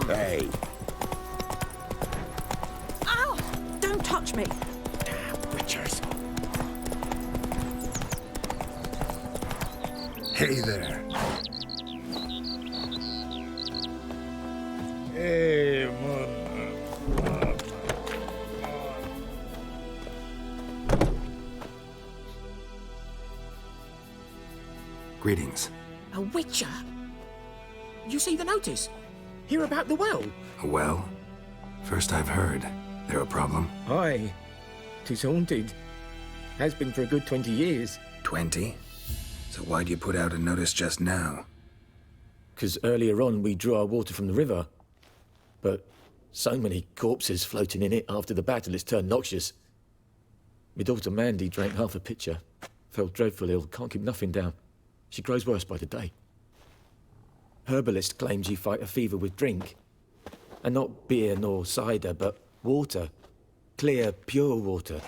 Hey. Ow! Don't touch me. Damn witchers. Hey there. Hey, Greetings. A witcher? You see the notice? Hear about the well? A well? First I've heard. There a problem? Aye. 'Tis haunted. Has been for a good 20 years. 20? So why'd you put out a notice just now? 'Cause earlier on we drew our water from the river. But so many corpses floating in it after the battle it's turned noxious. My daughter Mandy drank half a pitcher. Fell dreadful ill, can't keep nothing down. She grows worse by the day. Herbalist claims you fight a fever with drink. And not beer nor cider, but water. Clear, pure water.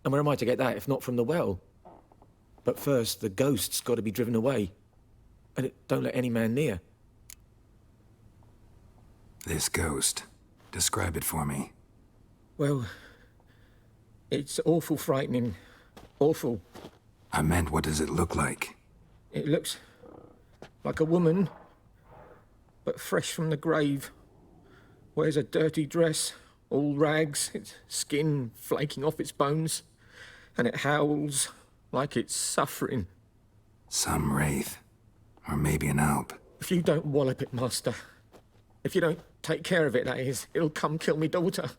And where am I to get that if not from the well? But first, the ghost's got to be driven away. And it don't let any man near. This ghost. Describe it for me. Well, it's awful frightening. Awful. I meant, what does it look like? It looks like a woman, but fresh from the grave. Wears a dirty dress, all rags, its skin flaking off its bones, and it howls like it's suffering. Some wraith. Or maybe an alp. If you don't wallop it, Master, if you don't take care of it, that is, it'll come kill me daughter.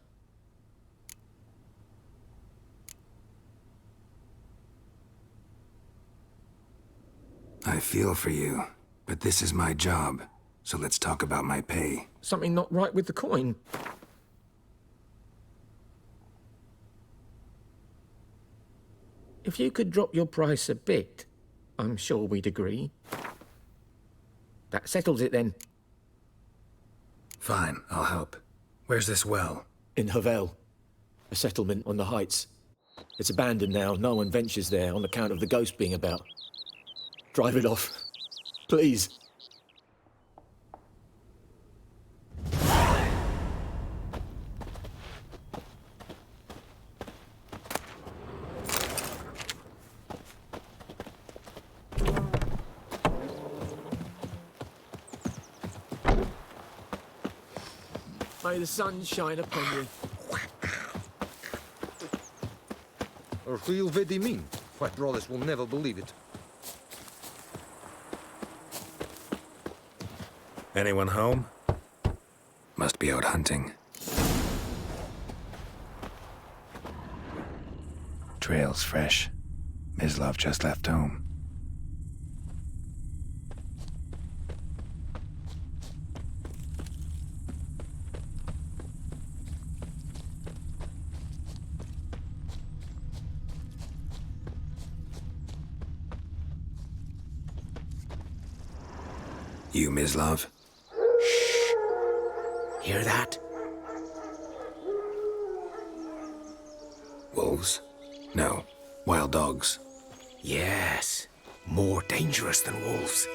I feel for you, but this is my job, so let's talk about my pay. Something not right with the coin. If you could drop your price a bit, I'm sure we'd agree. That settles it then. Fine, I'll help. Where's this well? In Havel, a settlement on the heights. It's abandoned now, no one ventures there on account of the ghost being about. Drive it off, please. May the sun shine upon you. What do you mean? My brothers will never believe it. Anyone home? Must be out hunting. Trail's fresh. Mislav just left home. You, Mislav? Hear that? Wolves? No. Wild dogs. Yes. More dangerous than wolves.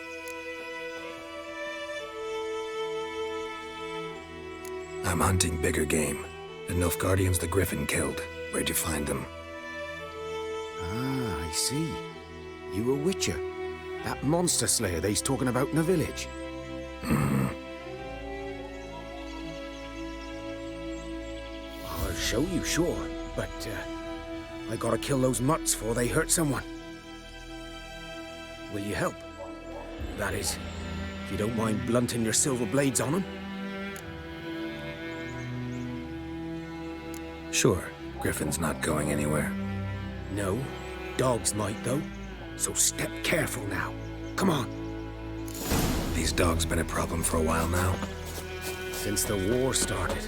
I'm hunting bigger game. The Nilfgaardians the Griffin killed. Where'd you find them? Ah, I see. You a witcher. That monster slayer they's talking about in the village. I'll show you, sure. But, I gotta kill those mutts before they hurt someone. Will you help? That is, if you don't mind blunting your silver blades on them. Sure. Griffin's not going anywhere. No, dogs might though. So step careful now. Come on. These dogs been a problem for a while now. Since the war started.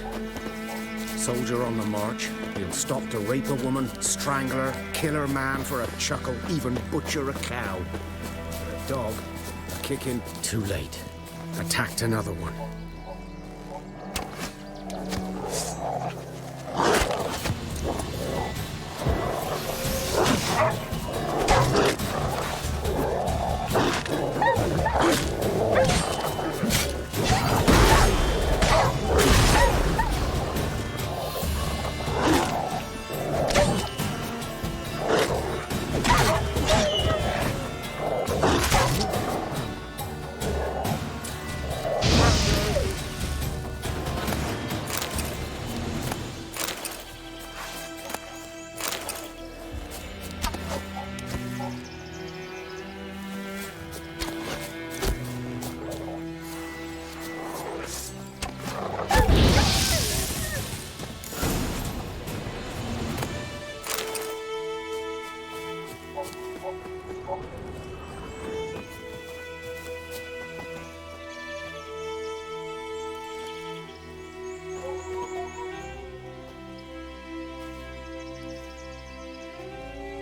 Soldier on the march, he'll stop to rape a woman, strangle her, kill her man for a chuckle, even butcher a cow. But a dog, a kicking, too late. Attacked another one.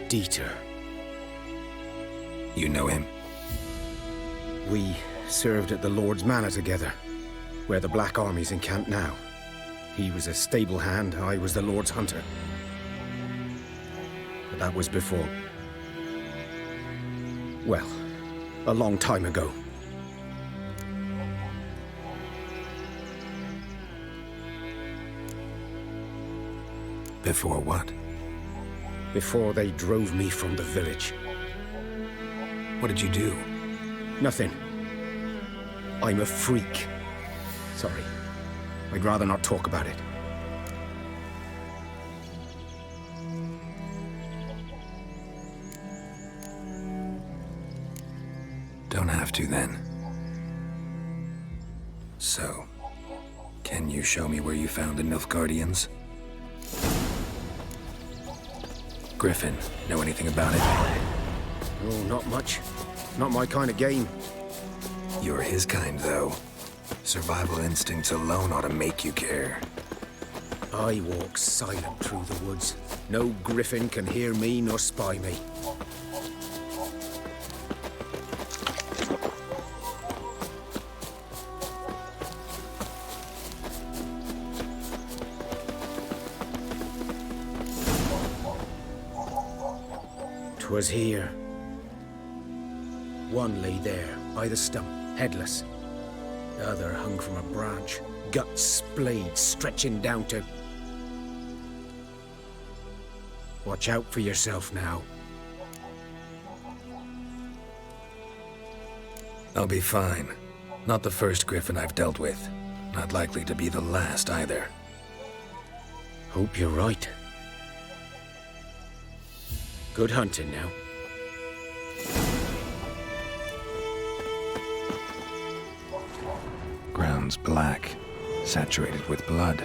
Dieter. You know him? We served at the Lord's Manor together, where the Black Army's encamped now. He was a stable hand, I was the Lord's hunter. But that was before... well, a long time ago. Before what? Before they drove me from the village. What did you do? Nothing. I'm a freak. Sorry. I'd rather not talk about it. Don't have to, then. So, can you show me where you found the Nilfgaardians? Griffin, know anything about it? Oh, not much. Not my kind of game. You're his kind, though. Survival instincts alone ought to make you care. I walk silent through the woods. No griffin can hear me nor spy me. Was here. One lay there, by the stump, headless. The other hung from a branch, guts splayed, stretching down to... Watch out for yourself now. I'll be fine. Not the first griffin I've dealt with. Not likely to be the last, either. Hope you're right. Good hunting now. Ground's black, saturated with blood.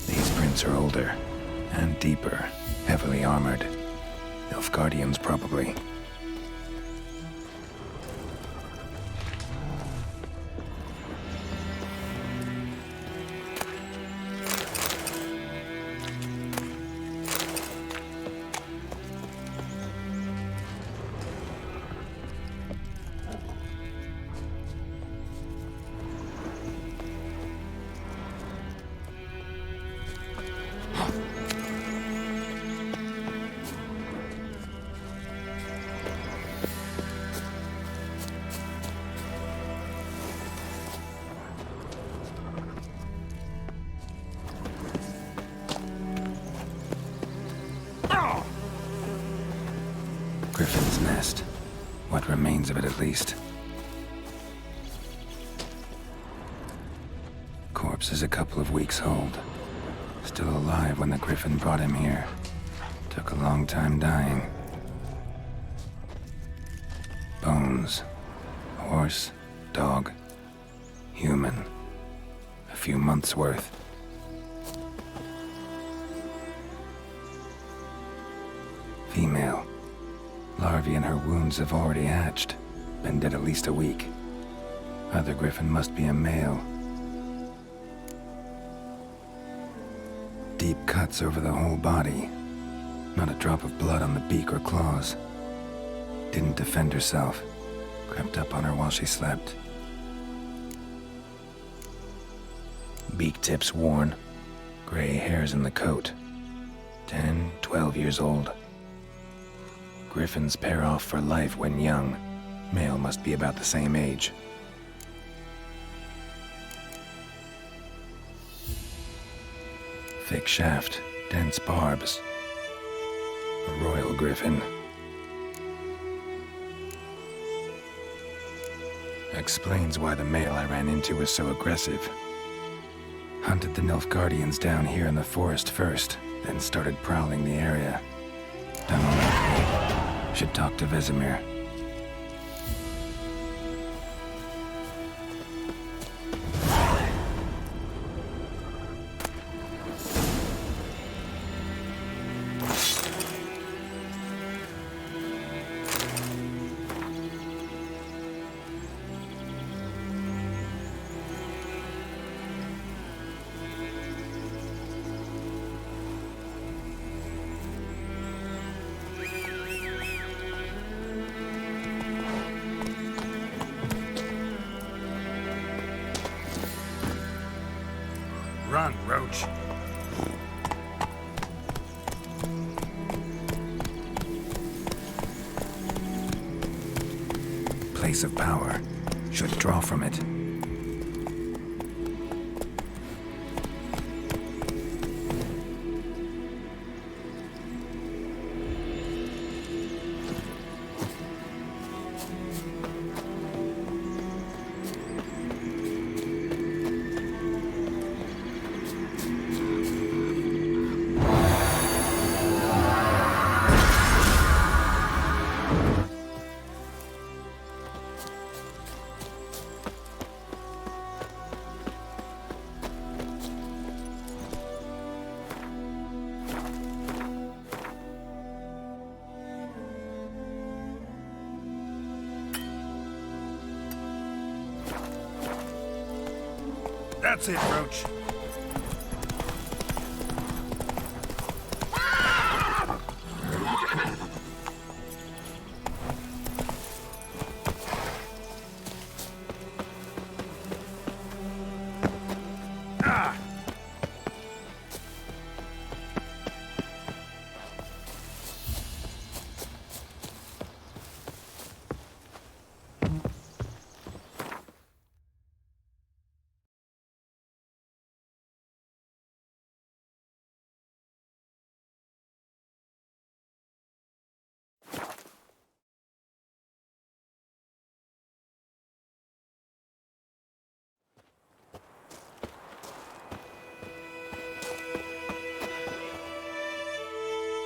These prints are older and deeper, heavily armored. Nilfgaardians, probably. Griffin's nest. What remains of it, at least. Corpse is a couple of weeks old. Still alive when the Griffin brought him here. Took a long time dying. Bones. Horse, dog, human. A few months' worth. Female. Larvae in her wounds have already hatched. Been dead at least a week. Other Griffin must be a male. Deep cuts over the whole body. Not a drop of blood on the beak or claws. Didn't defend herself. Crept up on her while she slept. Beak tips worn. Gray hairs in the coat. 10, 12 years old. Griffins pair off for life when young. Male must be about the same age. Thick shaft, dense barbs. A royal griffin. Explains why the male I ran into was so aggressive. Hunted the Nilfgaardians down here in the forest first, then started prowling the area. Done all right. Should talk to Vesemir. place of power. Should draw from it. That's it, Roach.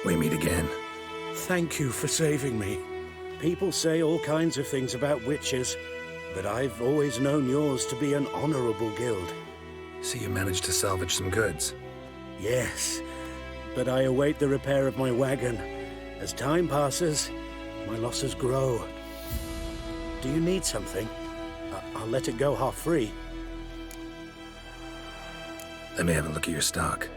We meet again. Thank you for saving me. People say all kinds of things about witches, but I've always known yours to be an honorable guild. See, you managed to salvage some goods. Yes, but I await the repair of my wagon. As time passes, my losses grow. Do you need something? I'll let it go half-free. Let me have a look at your stock.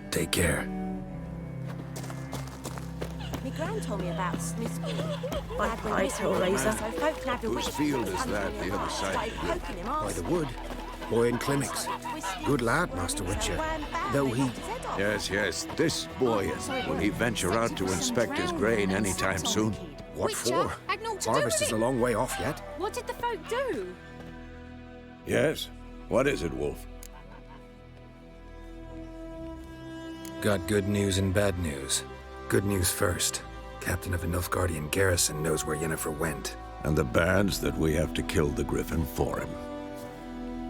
Take care. My gran told me about Smith's Bye, Hellraiser. Whose field is that, the other side? By the wood. Boy in clinics. Good lad, Master Witcher. Though he... Yes, yes, this boy. Will he venture out to inspect his grain anytime soon? What for? Harvest is a long way off yet. What did the folk do? Yes? What is it, Wolf? Got good news and bad news. Good news first. Captain of a Nilfgaardian garrison knows where Yennefer went. And the bad's that we have to kill the griffin for him.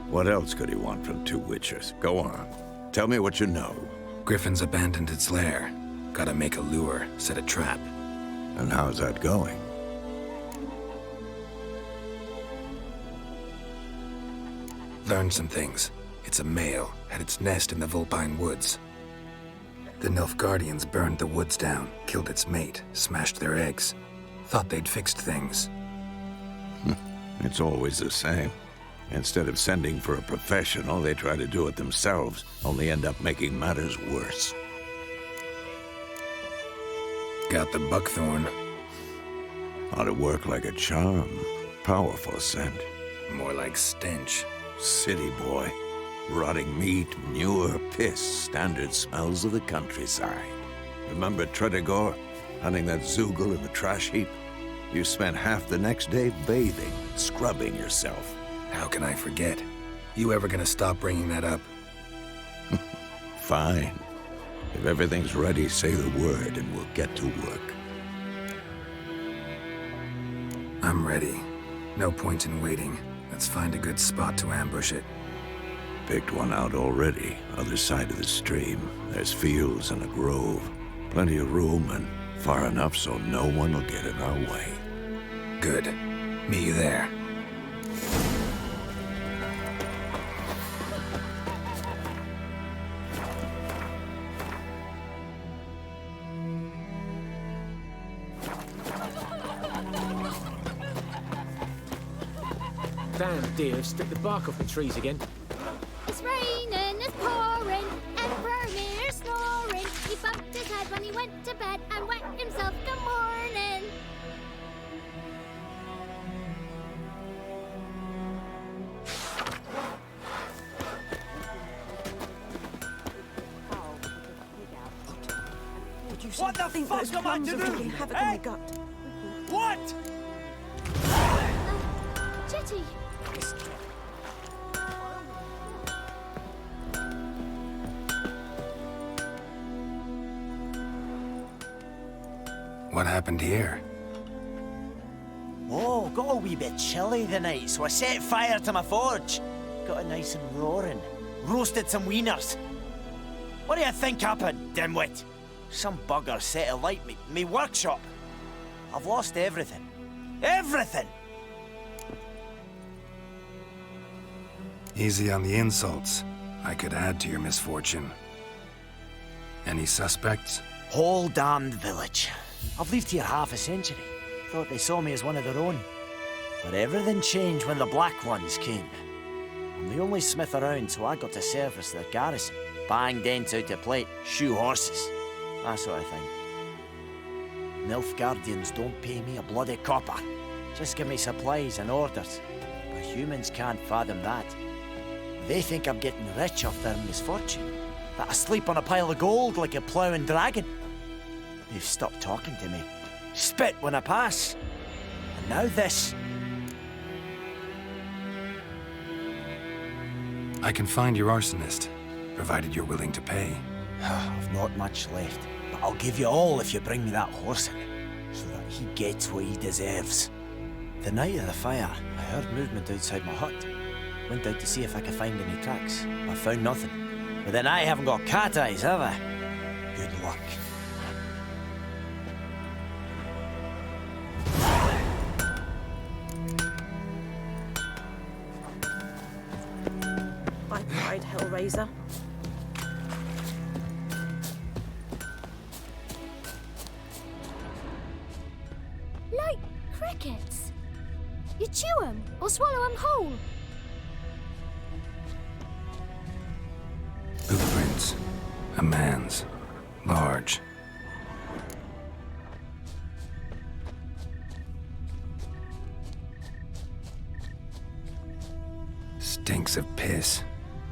What else could he want from two witchers? Go on. Tell me what you know. Griffin's abandoned its lair. Gotta make a lure, set a trap. And how's that going? Learned some things. It's a male, had its nest in the Vulpine Woods. The Nilfgaardians burned the woods down, killed its mate, smashed their eggs. Thought they'd fixed things. It's always the same. Instead of sending for a professional, they try to do it themselves, only end up making matters worse. Got the buckthorn. Ought to work like a charm. Powerful scent. More like stench. City boy. Rotting meat, manure, piss, standard smells of the countryside. Remember Tredegor? Hunting that Zoogle in the trash heap? You spent half the next day bathing, scrubbing yourself. How can I forget? You ever gonna stop bringing that up? Fine. If everything's ready, say the word and we'll get to work. I'm ready. No point in waiting. Let's find a good spot to ambush it. Picked one out already, other side of the stream. There's fields and a grove. Plenty of room and far enough so no one will get in our way. Good. Meet you there. Damn deer, stripped the bark off the trees again. It's raining, it's pouring, and Vermeer's snoring. He bumped his head when he went to bed and wet himself good morning. What the fuck am I to do? Havoc in the gut. What? Jetty. What happened here? Oh, got a wee bit chilly the night, so I set fire to my forge. Got it nice and roaring. Roasted some wieners. What do you think happened, dimwit? Some bugger set alight me workshop. I've lost everything. Everything! Easy on the insults. I could add to your misfortune. Any suspects? Whole damned village. I've lived here half a century. Thought they saw me as one of their own. But everything changed when the Black Ones came. I'm the only smith around, so I got to service their garrison. Bang dents out to plate, shoe horses. That sort of thing. Nilfgaardians don't pay me a bloody copper. Just give me supplies and orders. But humans can't fathom that. They think I'm getting rich off their misfortune. That I sleep on a pile of gold like a ploughing dragon. They've stopped talking to me. Spit when I pass. And now this. I can find your arsonist, provided you're willing to pay. I've not much left, but I'll give you all if you bring me that horse in, so that he gets what he deserves. The night of the fire, I heard movement outside my hut. Went out to see if I could find any tracks. I found nothing. But then I haven't got cat eyes, have I? Good luck. I cried, Hellraiser. Like crickets. You chew 'em or swallow 'em whole. Footprints. A man's. Large. Stinks of piss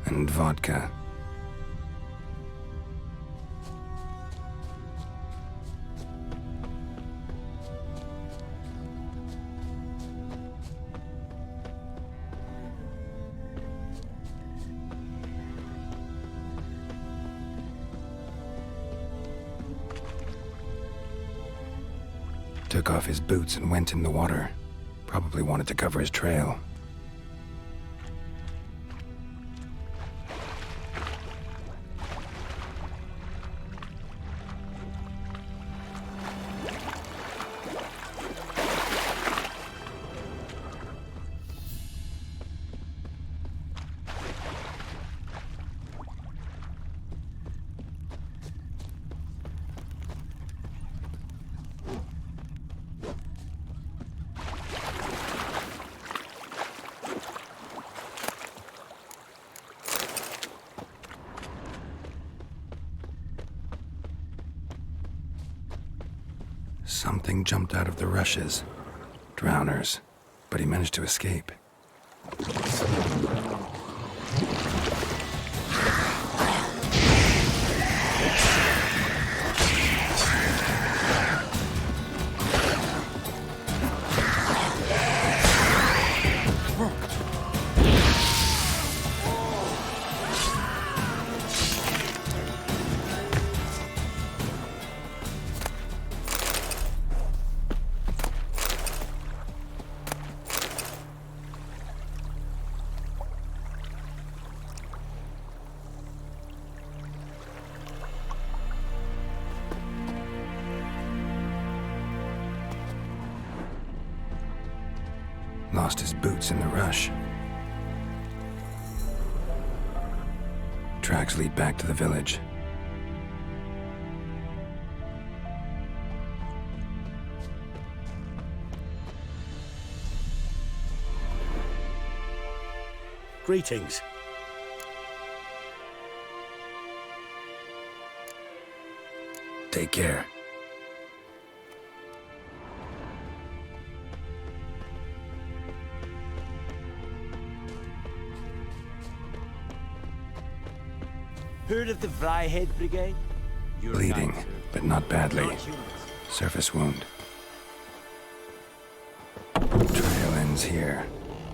and vodka. Took off his boots and went in the water. Probably wanted to cover his trail. Something jumped out of the rushes. Drowners. But he managed to escape. Lost his boots in the rush. Tracks lead back to the village. Greetings. Take care. Heard of the Vryhead Brigade? Bleeding, but not badly. Surface wound. Trail ends here,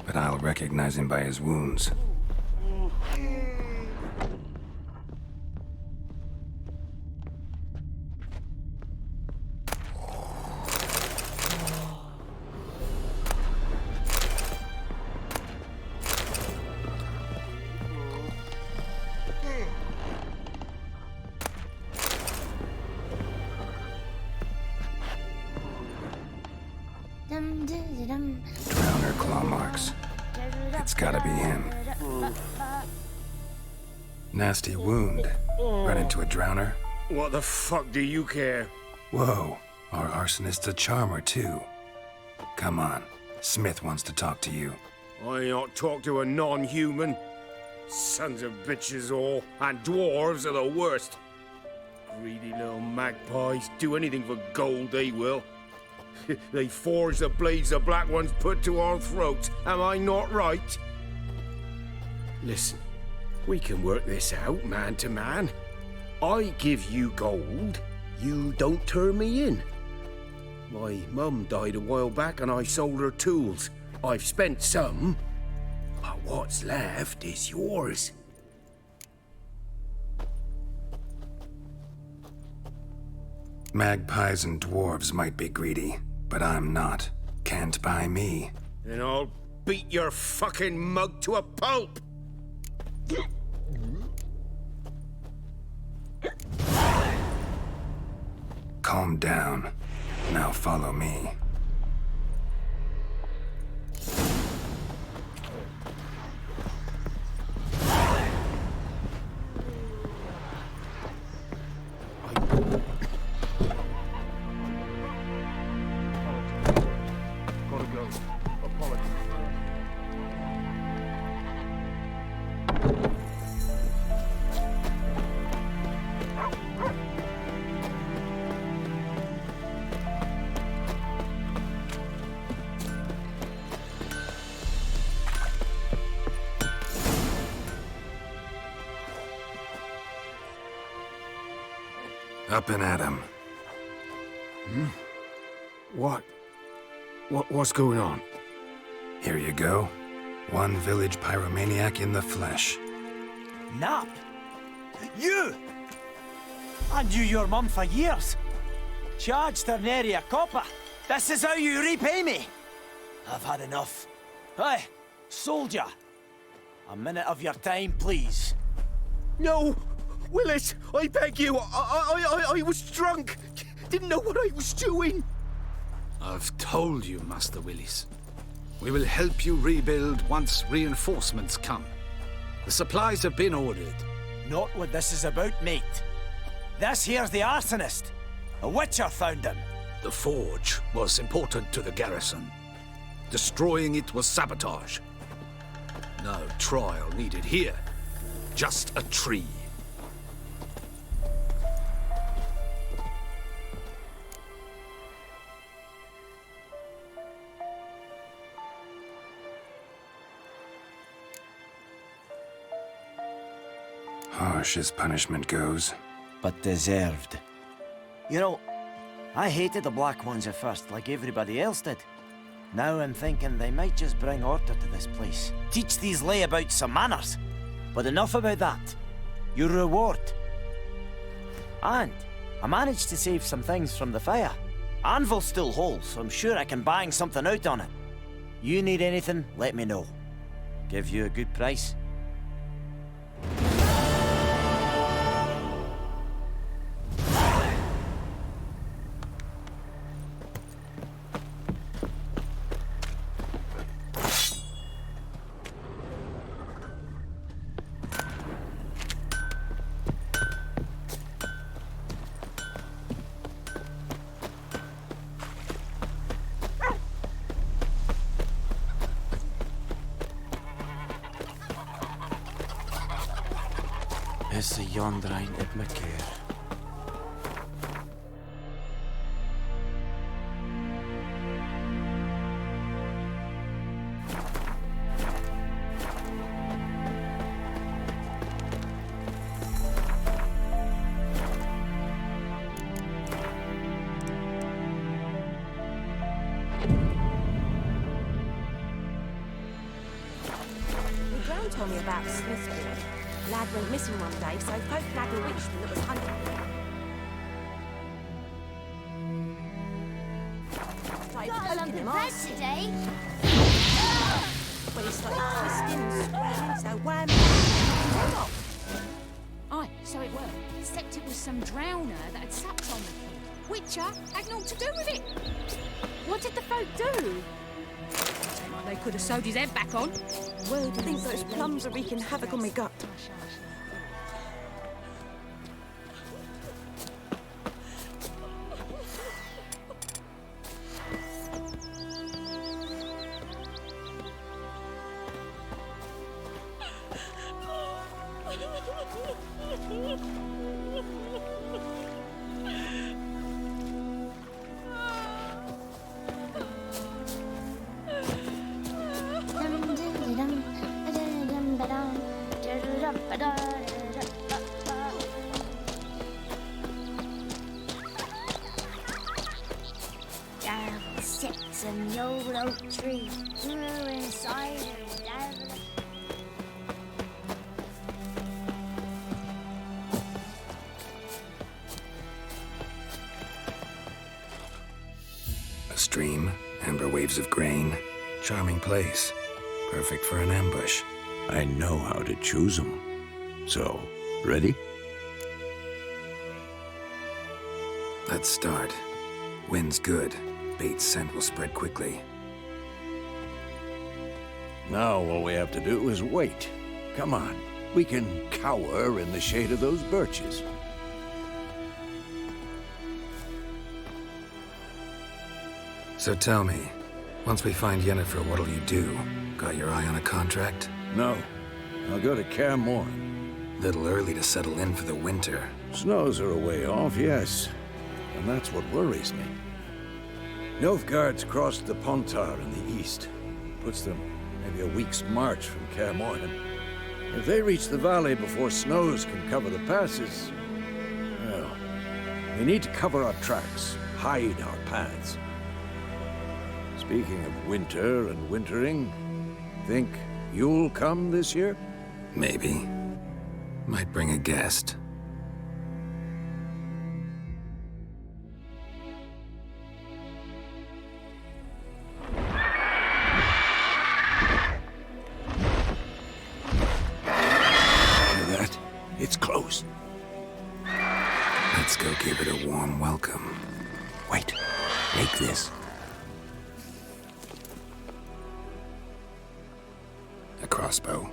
but I'll recognize him by his wounds. Drowner claw marks. It's gotta be him. Nasty wound. Run into a drowner? What the fuck do you care? Whoa, our arsonist's a charmer too. Come on, Smith wants to talk to you. I not talk to a non-human. Sons of bitches all, and dwarves are the worst. Greedy little magpies, do anything for gold, they will. They forge the blades the black ones put to our throats. Am I not right? Listen, we can work this out man to man. I give you gold, you don't turn me in. My mum died a while back and I sold her tools. I've spent some, but what's left is yours. Magpies and dwarves might be greedy, but I'm not. Can't buy me. Then I'll beat your fucking mug to a pulp! Calm down. Now follow me. Up and at 'em. What's going on? Here you go. One village pyromaniac in the flesh. Nap? You! I knew your mum for years. Charged her nary a copper. This is how you repay me. I've had enough. Hey, soldier. A minute of your time, please. No! Willis, I beg you, I was drunk. Didn't know what I was doing. I've told you, Master Willis. We will help you rebuild once reinforcements come. The supplies have been ordered. Not what this is about, mate. This here's the arsonist. A witcher found him. The forge was important to the garrison. Destroying it was sabotage. No trial needed here. Just a tree. Harsh as punishment goes. But deserved. You know, I hated the Black Ones at first, like everybody else did. Now I'm thinking they might just bring order to this place. Teach these layabouts some manners. But enough about that. Your reward. And I managed to save some things from the fire. Anvil's still whole, so I'm sure I can bang something out on it. You need anything, let me know. Give you a good price. is the yondrain at my care. Told me about Smith's boy. Lad went missing one day, so folk nagged a witchman that was hunting him. Got a lump of bread today. Well, he started twisting and screaming, so wham! Aye, so it were. Except it was some drowner that had sucked on the kid. Witcher had naught to do with it. What did the folk do? They could have sewed his head back on. Well, I think those plums are wreaking havoc on my gut. Down sits in the old oak tree, grew inside her down. A stream, amber waves of grain, charming place, perfect for an ambush. I know how to choose them. So, ready? Let's start. Wind's good. Bait's scent will spread quickly. Now all we have to do is wait. Come on. We can cower in the shade of those birches. So tell me, once we find Yennefer, what'll you do? Got your eye on a contract? No. I'll go to Kaer Little early to settle in for the winter. Snows are a way off, yes. And that's what worries me. Nilfgaard's crossed the Pontar in the east. Puts them maybe a week's march from Kaer If they reach the valley before snows can cover the passes, well, we need to cover our tracks, hide our paths. Speaking of winter and wintering, think you'll come this year? Maybe. Might bring a guest. It's close. Let's go give it a warm welcome. Wait, take this. A crossbow.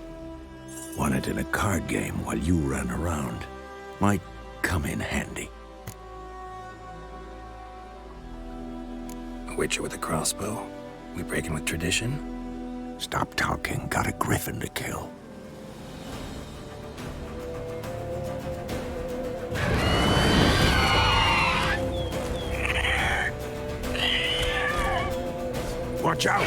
Won it in a card game while you ran around. Might come in handy. A witcher with a crossbow? We breaking with tradition? Stop talking. Got a griffin to kill. Watch out!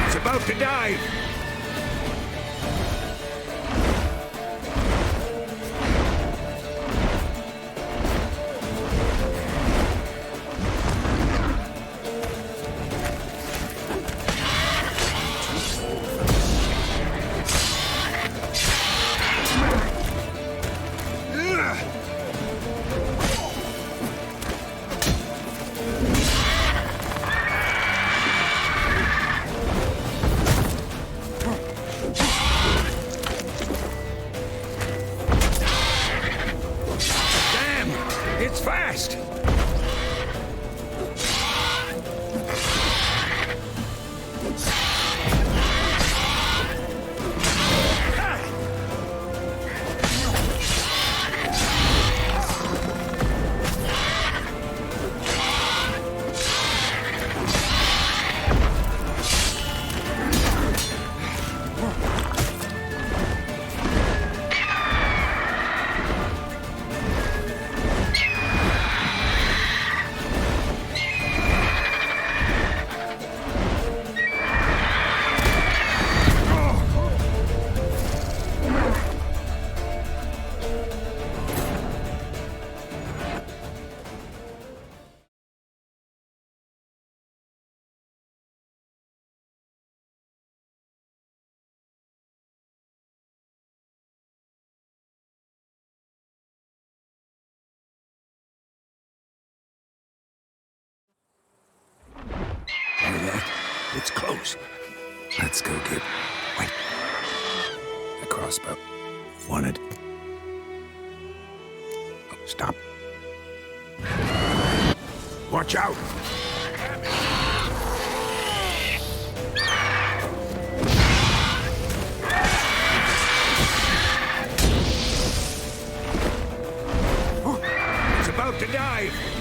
It's about to dive! It's close. Let's go get... Wait. a crossbow. Wanted. Stop. Watch out! It's about to dive!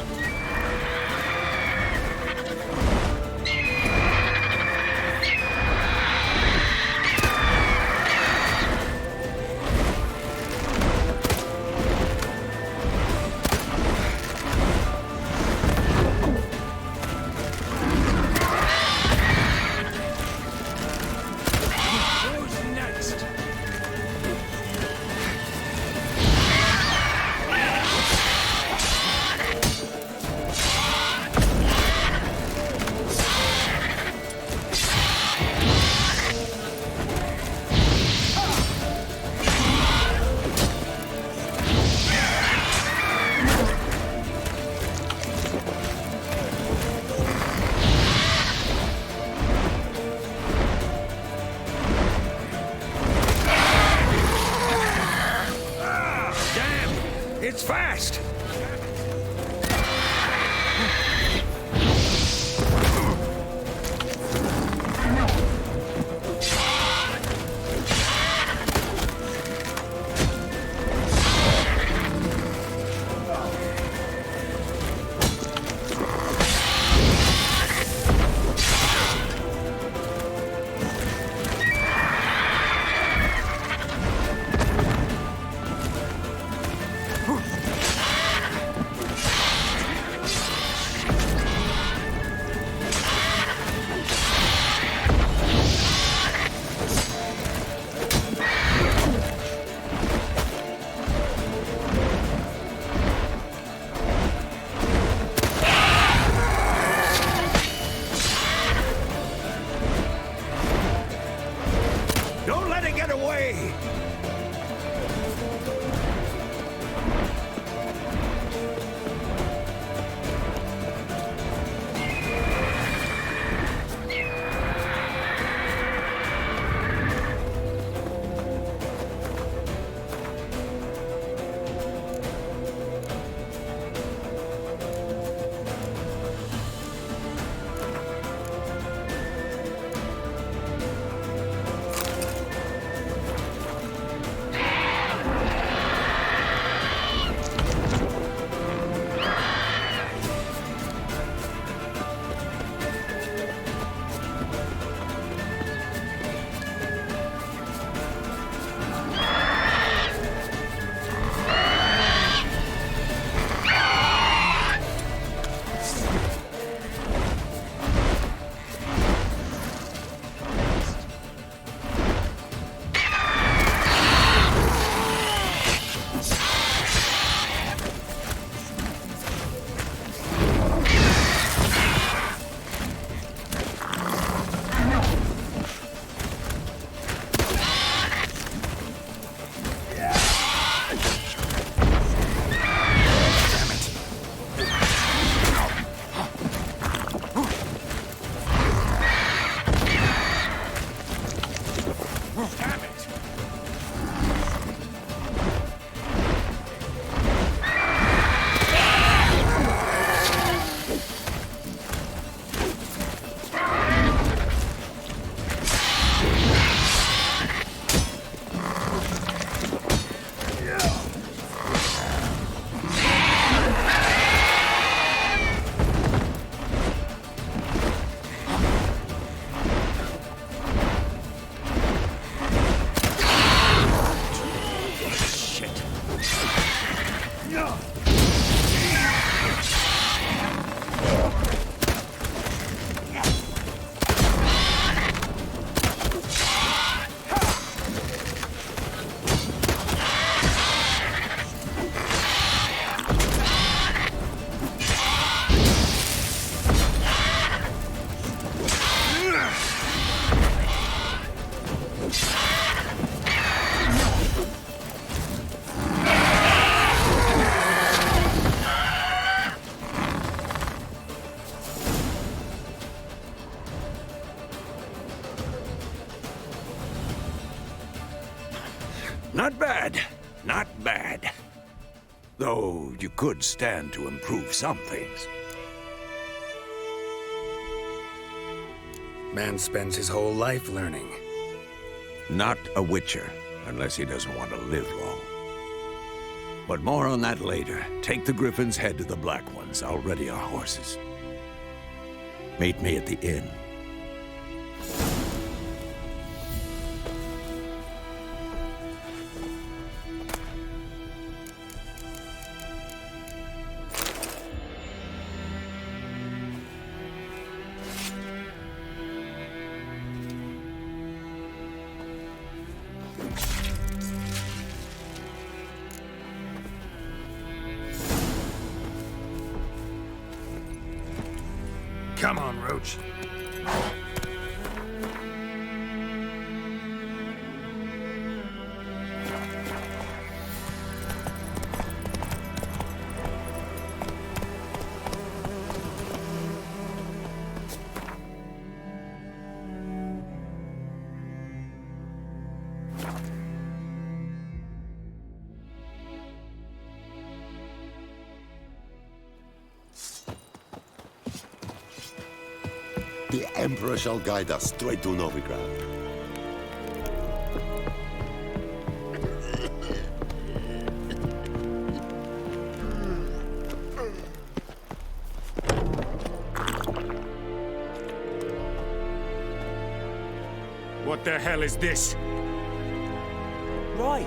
Not bad. Not bad. Though you could stand to improve some things. Man spends his whole life learning. Not a witcher, unless he doesn't want to live long. But more on that later. Take the Griffin's head to the Black Ones. I'll ready our horses. Meet me at the inn. Come on, Roach. The Emperor shall guide us straight to Novigrad. What the hell is this? Roy!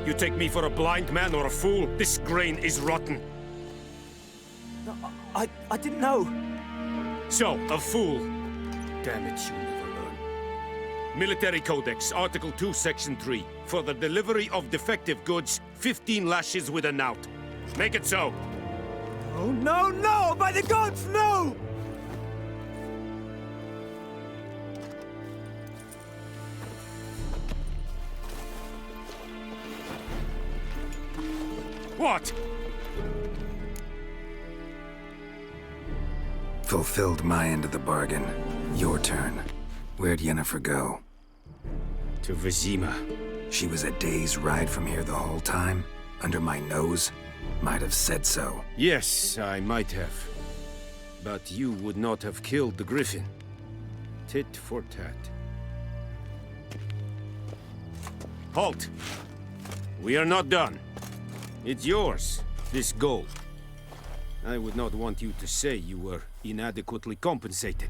You take me for a blind man or a fool? This grain is rotten. No, I didn't know. So, a fool. Damn it, you never learn. Military Codex, Article 2, Section 3. For the delivery of defective goods, 15 lashes with a knout. Make it so. Oh, no, no! By the gods, no! What? Fulfilled my end of the bargain. Your turn. Where'd Yennefer go? To Vizima. She was a day's ride from here the whole time? Under my nose? Might have said so. Yes, I might have. But you would not have killed the Griffin. Tit for tat. Halt! We are not done. It's yours, this gold. I would not want you to say you were inadequately compensated.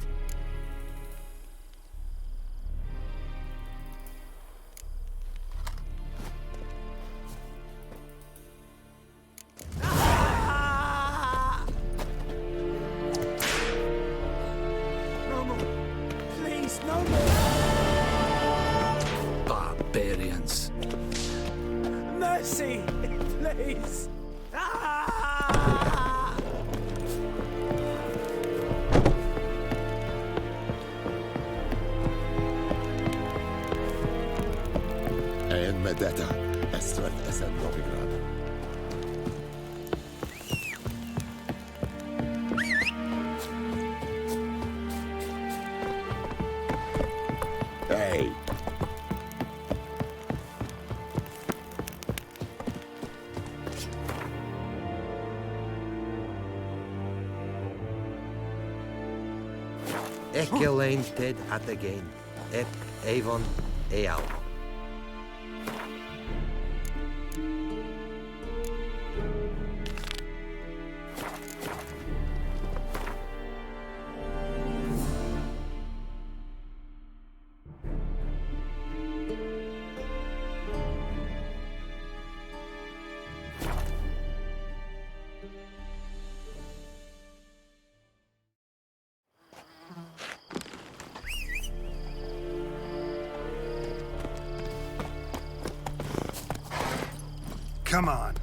No more. Please, no more. Barbarians. Mercy, please. En med detta är strömesen Novigrad. Hej! Ikke lein ted at again. Ep Avon Eal. Come on.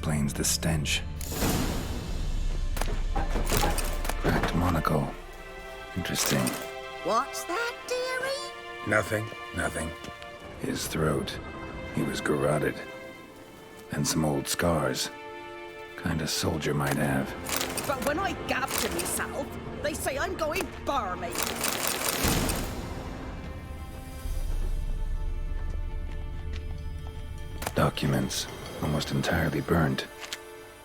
explains the stench. Cracked monocle. Interesting. What's that, dearie? Nothing. His throat. He was garroted. And some old scars. Kind a soldier might have. But when I gab to myself, they say I'm going barmy. Documents. Almost entirely burnt.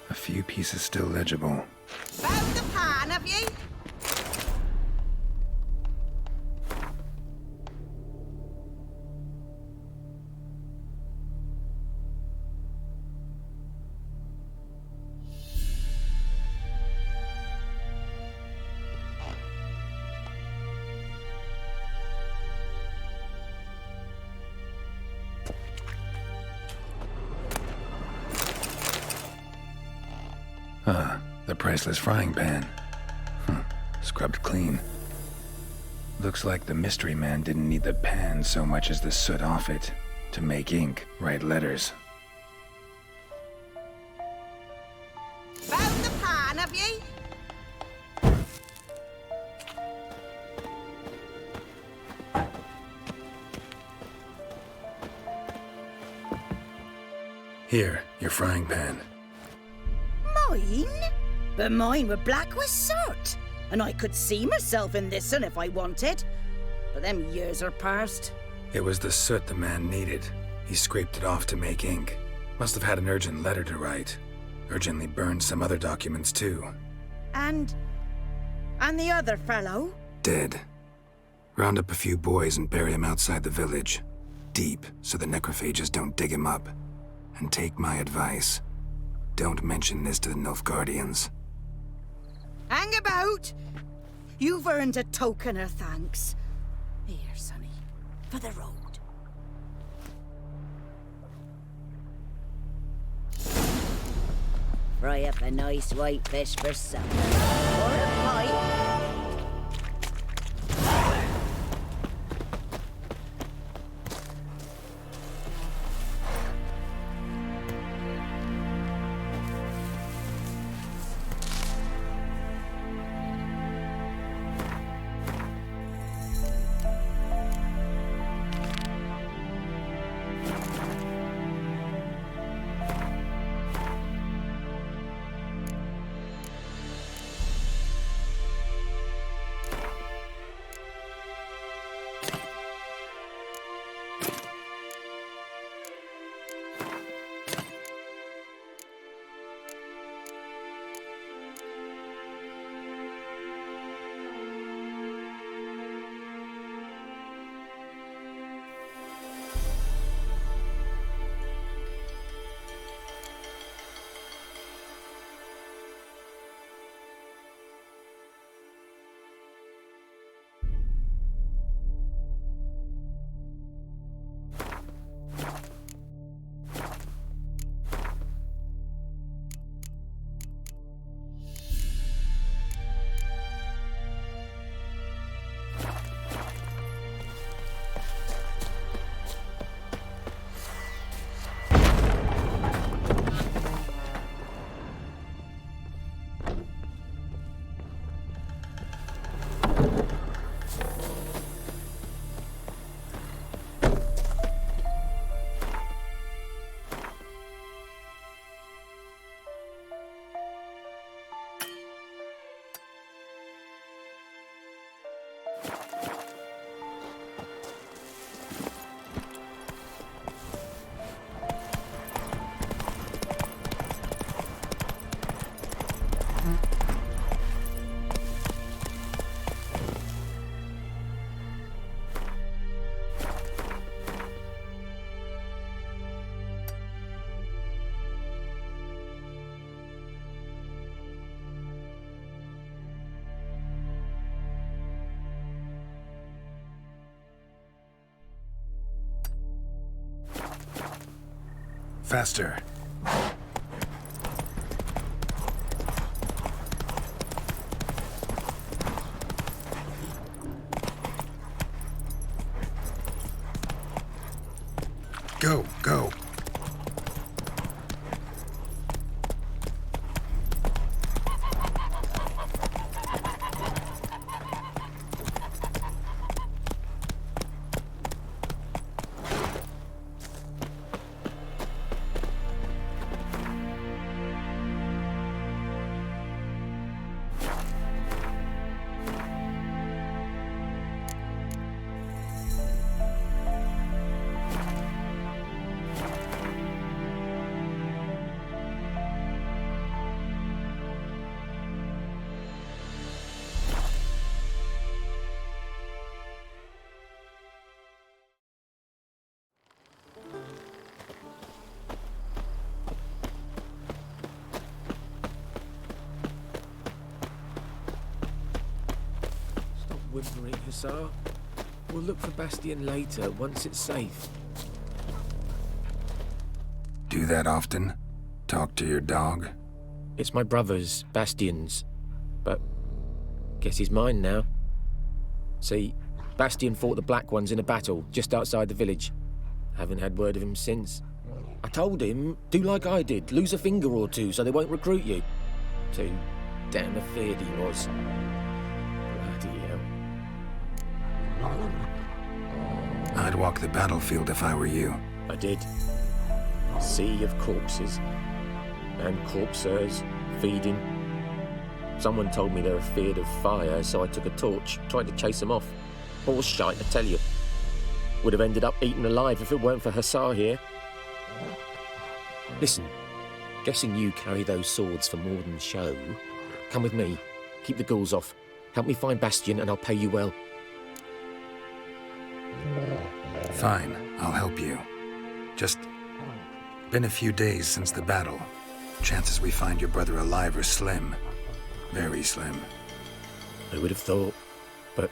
A few pieces still legible. Found the pan, have ye? The priceless frying pan. Scrubbed clean. Looks like the mystery man didn't need the pan so much as the soot off it to make ink, write letters. Found the pan, have ye? Here, your frying pan. Mine? But mine were black with soot, and I could see myself in this one if I wanted. But them years are past. It was the soot the man needed. He scraped it off to make ink. Must have had an urgent letter to write. Urgently burned some other documents too. And the other fellow? Dead. Round up a few boys and bury him outside the village. Deep, so the necrophages don't dig him up. And take my advice. Don't mention this to the Nilfgaardians. Hang about! You've earned a token of thanks. Here, sonny, for the road. Fry up a nice white fish for supper. Or a pie. Faster. Go, go. whimpering hussar. We'll look for Bastien later, once it's safe. Do that often? Talk to your dog? It's my brother's, Bastien's. But guess he's mine now. See, Bastien fought the Black Ones in a battle just outside the village. Haven't had word of him since. I told him, do like I did, lose a finger or two so they won't recruit you. Too damn afeard he was. Bloody hell. I'd walk the battlefield if I were you. I did. Sea of corpses. And corpsers, feeding. Someone told me they were feared of fire, so I took a torch, tried to chase them off. Horse shite, I tell you. Would have ended up eaten alive if it weren't for Hussar here. Listen, guessing you carry those swords for more than show. Come with me. Keep the ghouls off. Help me find Bastien and I'll pay you well. Fine, I'll help you. Just been a few days since the battle. Chances we find your brother alive are slim. Very slim. I would have thought, but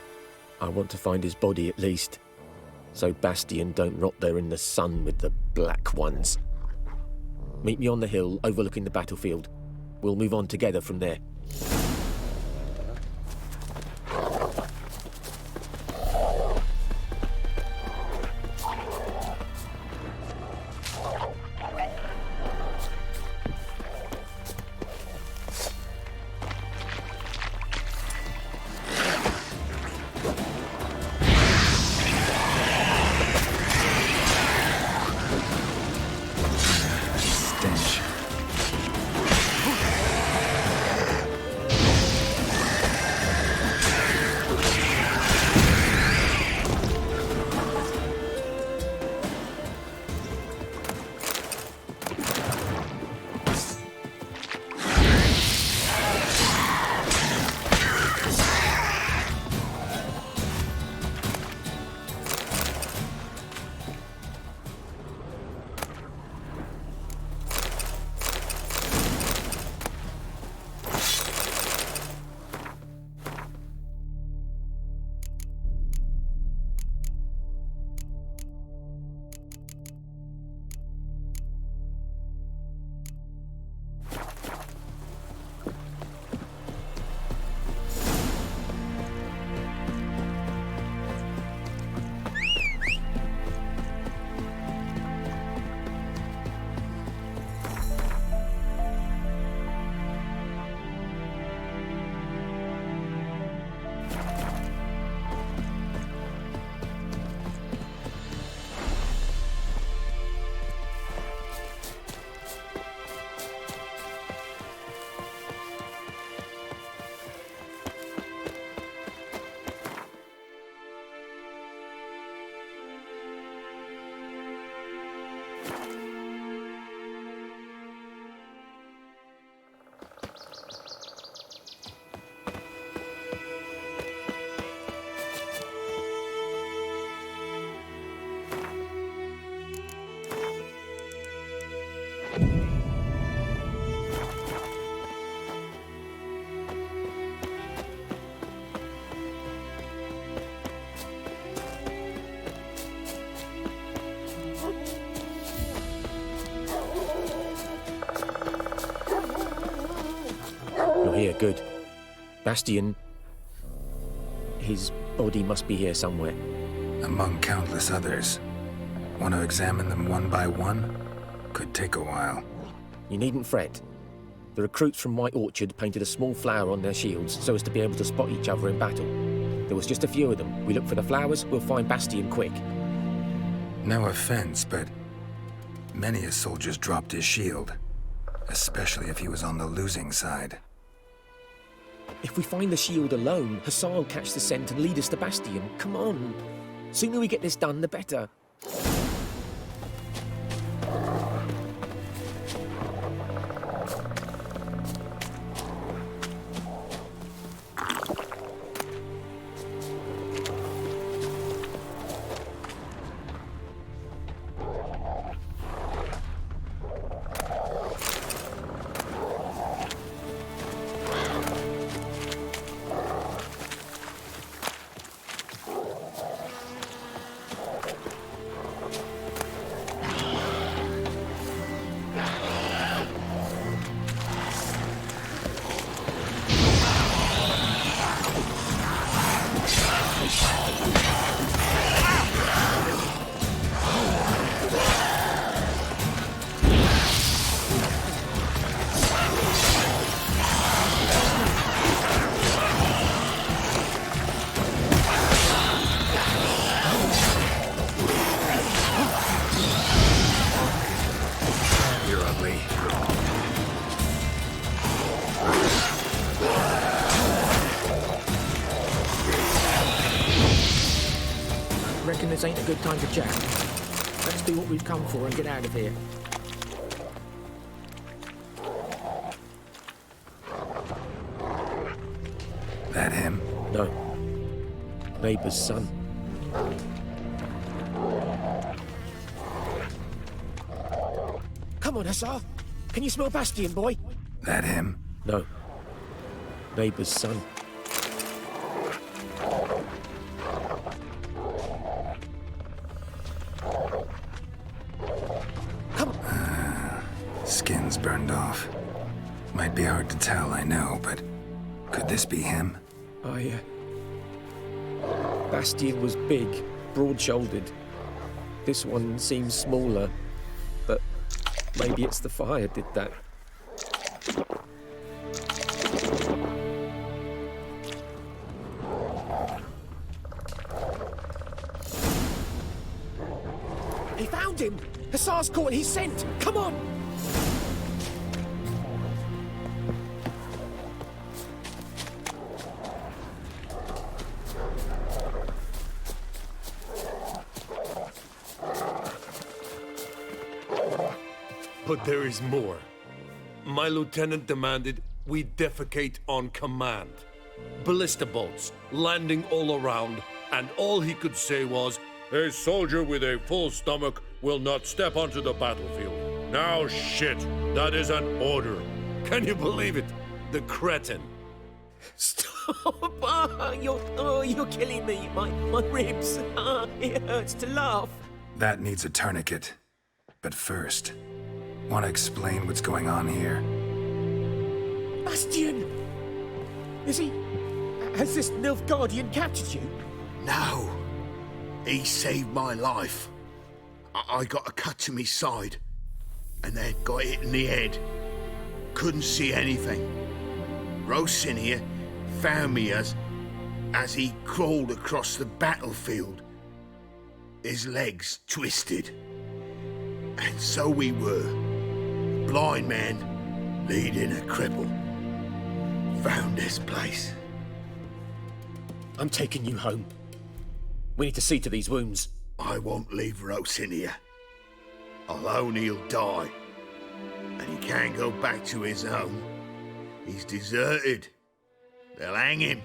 I want to find his body at least. So Bastien don't rot there in the sun with the Black Ones. Meet me on the hill overlooking the battlefield. We'll move on together from there. Here, good. Bastien, his body must be here somewhere. Among countless others. Want to examine them one by one? Could take a while. You needn't fret. The recruits from White Orchard painted a small flower on their shields so as to be able to spot each other in battle. There was just a few of them. We look for the flowers, we'll find Bastien quick. No offense, but many a soldier's dropped his shield. Especially if he was on the losing side. If we find the shield alone, Hussar will catch the scent and lead us to Bastien. Come on. Sooner we get this done, the better. this ain't a good time to chat. Let's do what we've come for and get out of here. That him? No. Neighbour's son. Come on, Hussar. Can you smell Bastion, boy? That him? No. Neighbour's son. Come on. Skin's burned off. Might be hard to tell, I know, but could this be him? Bastion was big, broad-shouldered. This one seems smaller, but maybe it's the fire did that. He found him! Hussar's caught his scent! Come on! But there is more. My lieutenant demanded we defecate on command. Ballista boats, landing all around, and all he could say was, "A soldier with a full stomach will not step onto the battlefield." Now shit, that is an order. Can you believe it? The cretin. Stop! You're killing me. My ribs. It hurts to laugh. That needs a tourniquet. But first, want to explain what's going on here? Bastion! Is he... Has this Nilfgaardian captured you? No. He saved my life. I got a cut to my side, and then got hit in the head. Couldn't see anything. Rosinia found me as he crawled across the battlefield. His legs twisted. And so we were. Blind man leading a cripple. Found this place. I'm taking you home. We need to see to these wounds. I won't leave Rosinia. Alone he'll die. And he can't go back to his home. He's deserted. They'll hang him.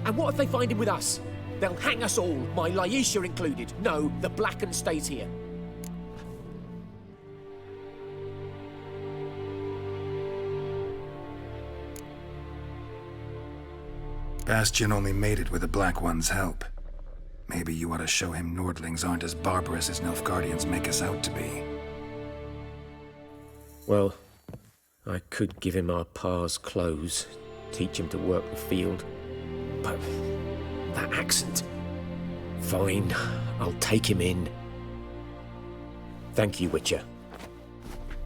And what if they find him with us? They'll hang us all, my Laisha included. No, the Blacken stays here. Bastion only made it with the Black One's help. Maybe you ought to show him Nordlings aren't as barbarous as Nilfgaardians make us out to be. Well, I could give him our pa's clothes, teach him to work the field. But that accent... Fine, I'll take him in. Thank you, Witcher.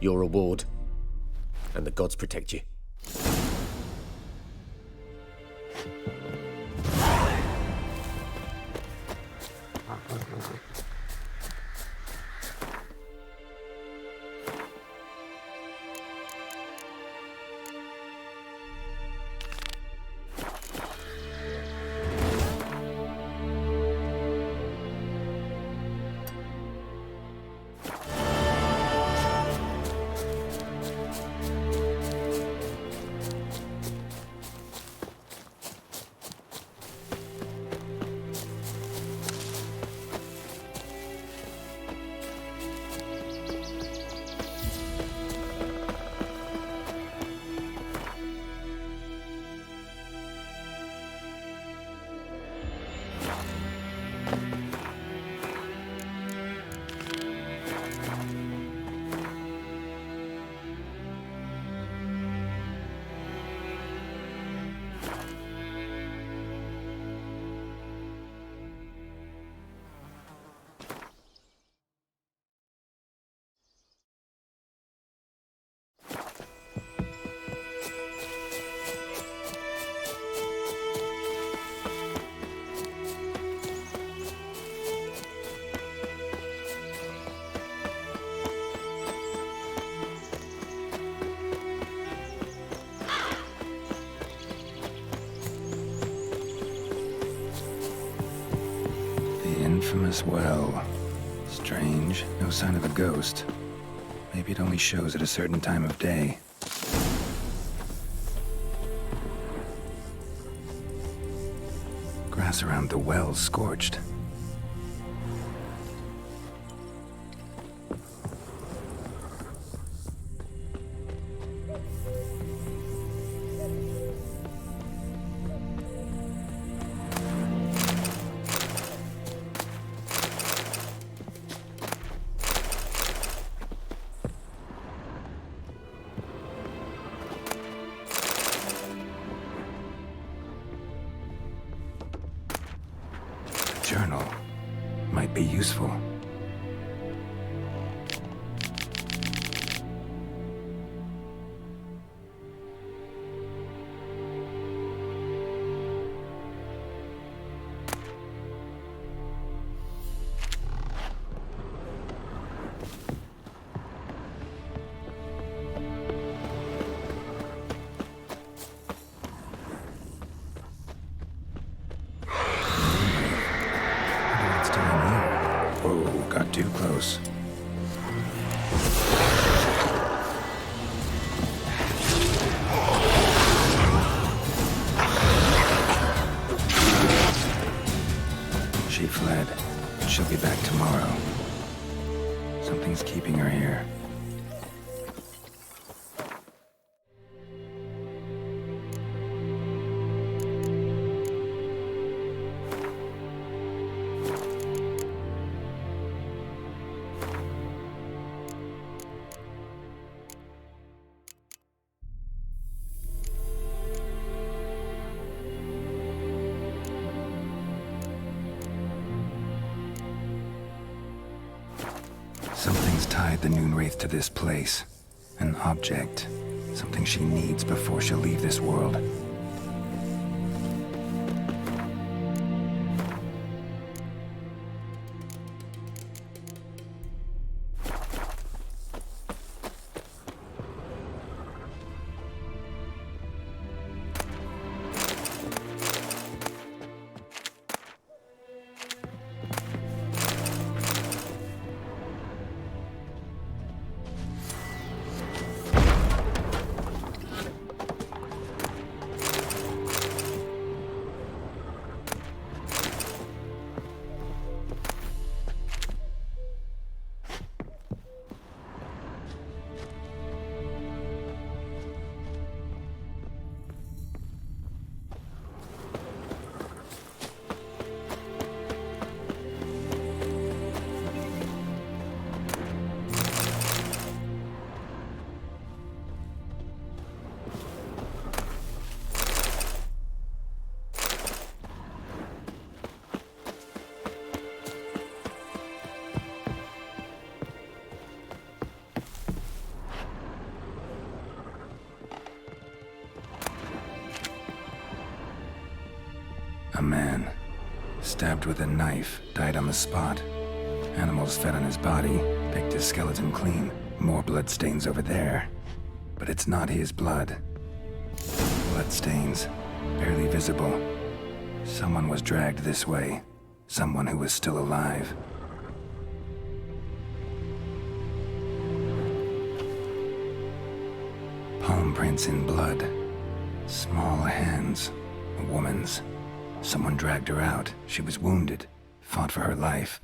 Your reward. And the gods protect you. Colorless well. Strange, no sign of a ghost. Maybe it only shows at a certain time of day. Grass around the well scorched. Journal might be useful. Got too close. She fled. She'll be back tomorrow. Something's keeping her here. Something's tied the Noonwraith to this place. An object. Something she needs before she'll leave this world. A man, stabbed with a knife, died on the spot. Animals fed on his body, picked his skeleton clean. More bloodstains over there. But it's not his blood. Bloodstains, barely visible. Someone was dragged this way. Someone who was still alive. Palm prints in blood. Small hands. A woman's. Someone dragged her out. She was wounded. Fought for her life.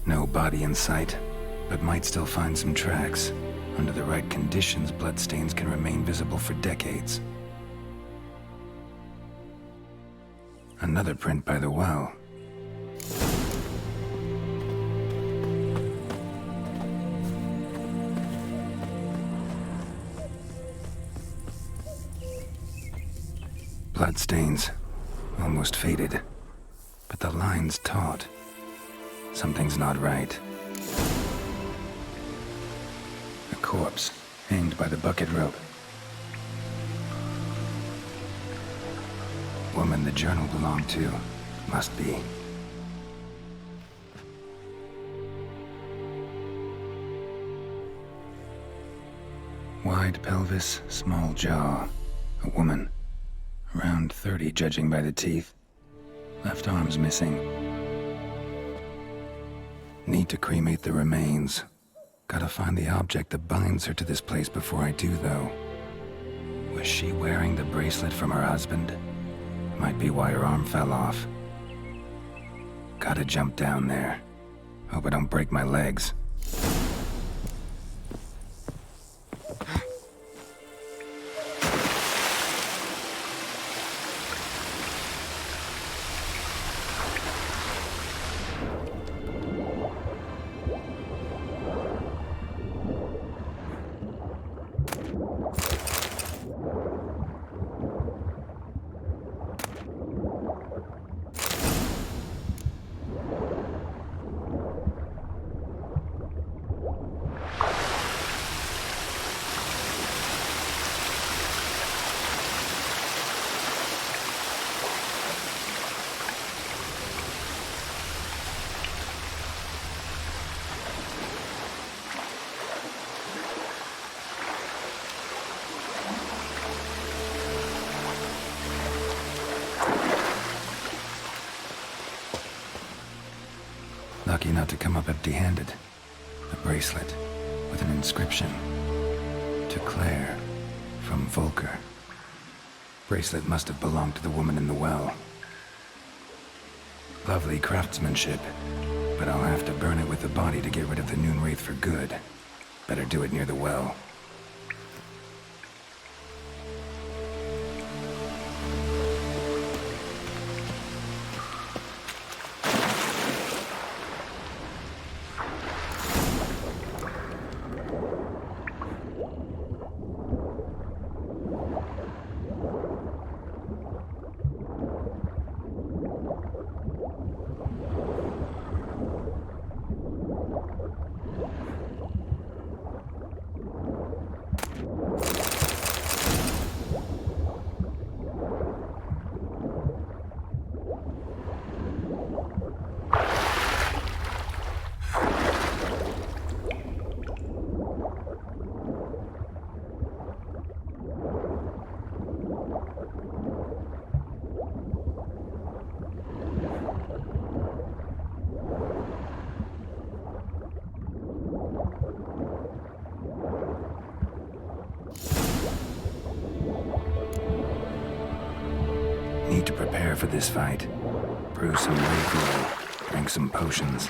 No body in sight, but might still find some tracks. Under the right conditions, bloodstains can remain visible for decades. Another print by the well. Bloodstains. Almost faded. But the line's taut. Something's not right. A corpse, hanged by the bucket rope. Woman the journal belonged to. Must be. Wide pelvis, small jaw. A woman. Around 30, judging by the teeth. Left arm's missing. Need to cremate the remains. Gotta find the object that binds her to this place before I do, though. Was she wearing the bracelet from her husband? Might be why her arm fell off. Gotta jump down there. Hope I don't break my legs. Lucky not to come up empty-handed. A bracelet with an inscription. To Claire, from Volker. Bracelet must have belonged to the woman in the well. Lovely craftsmanship, but I'll have to burn it with the body to get rid of the Noon Wraith for good. Better do it near the well. Need to prepare for this fight. Brew some Wraith oil, drink some potions.